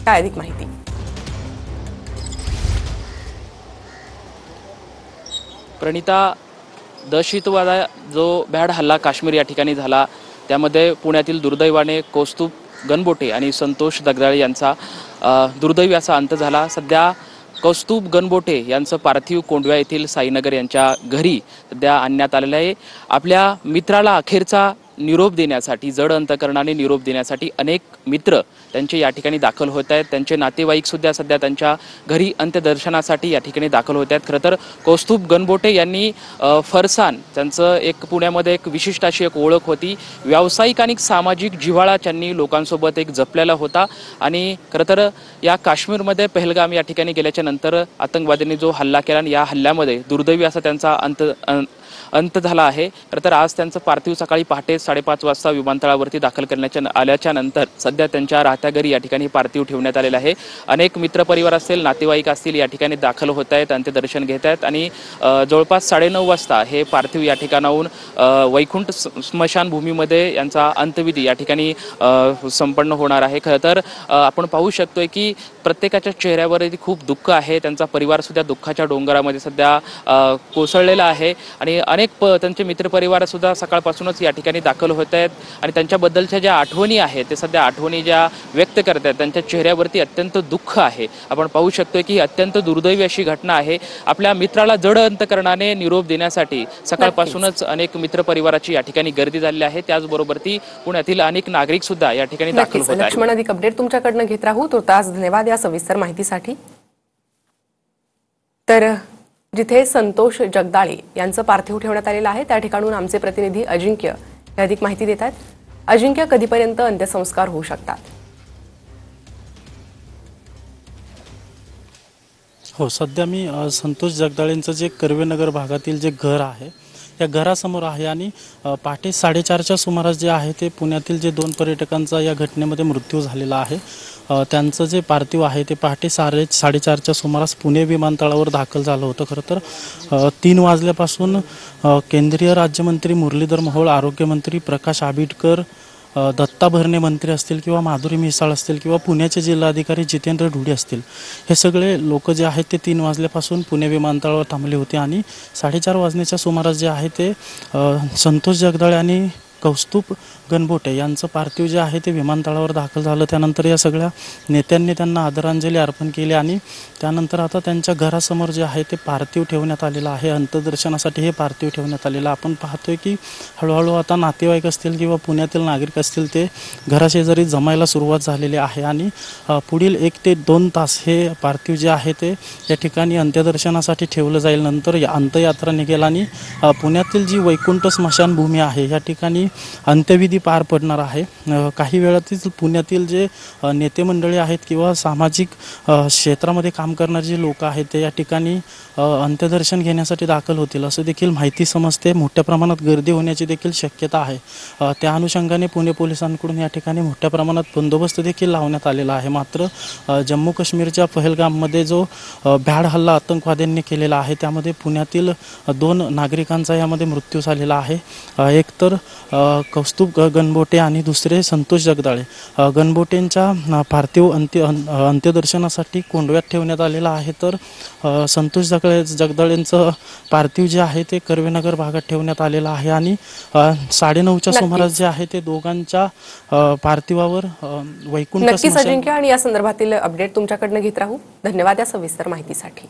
काय अधिक माहिती? प्रणिता, दहशतवादा जो भ्याड हल्ला काश्मीर या ठिकाणी झाला, त्यामध्ये पुण्यातील दुर्दैवाने कौस्तुभ गणबोटे आणि संतोष दगदाळे यांचा दुर्दैवी असा अंत झाला। सध्या कौस्तुभ गणबोटे यांचं पार्थिव कोंडव्या येथील साईनगर यांच्या घरी सध्या आणण्यात आलेलं आहे। आपल्या मित्राला अखेरचा निरोप देण्यासाठी, जड अंतकरणाने निरोप देण्यासाठी अनेक मित्र त्यांचे या ठिकाणी दाखल होत आहेत। त्यांचे नातेवाईक सुद्धा सध्या त्यांच्या घरी अंत्यदर्शनासाठी या ठिकाणी दाखल होत आहेत। खरं तर कौस्तुभ गणबोटे यांनी फरसान, त्यांचं एक पुण्यामध्ये एक विशिष्ट अशी एक ओळख होती। व्यावसायिक आणि सामाजिक जिव्हाळा त्यांनी लोकांसोबत एक जपलेला होता आणि खरं तर या काश्मीरमध्ये पहलगाम या ठिकाणी गेल्याच्या नंतर आतंकवाद्यांनी जो हल्ला केला आणि या हल्ल्यामध्ये दुर्दैवी असा त्यांचा अंत झाला आहे। खरं तर आज त्यांचं पार्थिव सकाळी पहाटे 5:30 वाजता विमानतळावरती दाखल करण्यात आल्याच्या नंतर सध्या त्यांच्या राहत्या घरी या ठिकाणी पार्थिव ठेवण्यात आलेलं आहे। अनेक मित्रपरिवार असतील, नातेवाईक असतील या ठिकाणी दाखल होत आहेत, अंत्यदर्शन घेत आहेत आणि जवळपास 9:30 वाजता हे पार्थिव या ठिकाणाहून वैकुंठ स्मशानभूमीमध्ये यांचा अंत्यविधी या ठिकाणी संपन्न होणार आहे। खरं तर आपण पाहू शकतोय की प्रत्येकाच्या चेहऱ्यावर खूप दुःख आहे। त्यांचा परिवार सुद्धा दुःखाच्या डोंगरामध्ये सध्या कोसळलेला आहे आणि अनेक त्यांचे मित्रपरिवार सुद्धा सकाळपासूनच या ठिकाणी दाखल होत आहेत आणि त्यांच्याबद्दलच्या ज्या आठवणी आहेत ते सध्या आठवणी ज्या व्यक्त करत आहेत, त्यांच्या चेहऱ्यावरती अत्यंत दुःख आहे। आपण पाहू शकतोय की अत्यंत दुर्दैवी अशी घटना आहे। आपल्या मित्राला जड अंतकरणाने निरोप देण्यासाठी सकाळपासूनच अनेक मित्रपरिवाराची या ठिकाणी गर्दी झालेली आहे। त्याचबरोबर ती पुण्यातील अनेक नागरिक सुद्धा या ठिकाणी दाखल होत आहेत। लक्ष्मण, अधिक अपडेट तुमच्याकडनं घेत राहू। तुर्तास धन्यवाद या सविस्तर माहितीसाठी। तर जिथे संतोष जगदाळे यांचं पार्थिव ठेवण्यात आलेलं आहे त्या ठिकाणून आमचे प्रतिनिधी अजिंक्य हे अधिक माहिती देतात। अजिंक्य, कधीपर्यंत अंत्यसंस्कार होऊ शकतात? हो, सध्या मी संतोष जगदाळेंचं जे कर्वेनगर भागातील जे घर आहे या घरासमोर आहे आणि पहाटे 4:30च्या सुमारास जे आहे ते पुण्यातील जे 2 पर्यटकांचा या घटनेमध्ये मृत्यू झालेला आहे त्यांचं जे पार्थिव आहे ते पहाटे 4:30च्या सुमारास पुणे विमानतळावर दाखल झालं होतं। खरं तर 3 वाजल्यापासून केंद्रीय राज्यमंत्री मुरलीधर मोहोळ, आरोग्यमंत्री प्रकाश आंबेडकर, दत्ता भरणे मंत्री असतील किंवा माधुरी मिसाळ असतील किंवा पुण्याचे जिल्हाधिकारी जितेंद्र ढुडे असतील, हे सगळे लोक जे आहेत ते 3 वाजल्यापासून पुणे विमानतळावर थांबले होते आणि 4:30 वाजण्याच्या सुमारास जे आहे ते संतोष जगदाळे आणि कौस्तुभ गणबोटे यांचं पार्थिव जे आहे ते विमानतळावर दाखल झालं। त्यानंतर या सगळ्या नेत्यांनी त्यांना आदरांजली अर्पण केली आणि त्यानंतर आता त्यांच्या घरासमोर जे आहे ते पार्थिव ठेवण्यात आलेलं आहे। अंत्यदर्शनासाठी हे पार्थिव ठेवण्यात आलेलं आपण पाहतोय की हळूहळू आता नातेवाईक असतील किंवा पुण्यातील नागरिक असतील ते घराशेजारी जमायला सुरुवात झालेली आहे आणि पुढील 1 ते 2 तास हे पार्थिव जे आहे ते या ठिकाणी अंत्यदर्शनासाठी ठेवलं जाईल। नंतर अंत्ययात्रा निघेल आणि पुण्यातील जी वैकुंठ स्मशानभूमी आहे या ठिकाणी अंत्यविधी पार पडणार आहे। काही वेळातच पुण्यातील जे नेते मंडळी आहेत किंवा सामाजिक क्षेत्रामध्ये काम करणारे जे लोक आहेत ते या ठिकाणी अंत्यदर्शन घेण्यासाठी दाखल होतील असं देखील माहिती समजते। मोठ्या प्रमाणात गर्दी होण्याची देखील शक्यता आहे। त्या अनुषंगाने पुणे पोलिसांकडून या ठिकाणी मोठ्या प्रमाणात बंदोबस्त देखील लावण्यात आलेला आहे। मात्र जम्मू काश्मीरच्या पहलगाममध्ये जो भ्याड हल्ला आतंकवाद्यांनी केलेला आहे त्यामध्ये पुण्यातील 2 नागरिकांचा यामध्ये मृत्यू झालेला आहे। एक तर कौस्तुभ गणबोटे आणि दुसरे संतोष जगदाळे। गणबोटेंच्या पार्थिव अंत्यदर्शनासाठी कोंडव्यात ठेवण्यात आलेला आहे, तर संतोष जगदाळेंचं पार्थिव जे आहे ते कर्वेनगर भागात ठेवण्यात आलेलं आहे आणि 9:30च्या सुमारास जे आहे ते दोघांच्या पार्थिवावर वैकुंठ नक्कीच अजिंक्य, आणि या संदर्भातील अपडेट तुमच्याकडनं घेत राहू। धन्यवाद या सविस्तर माहितीसाठी।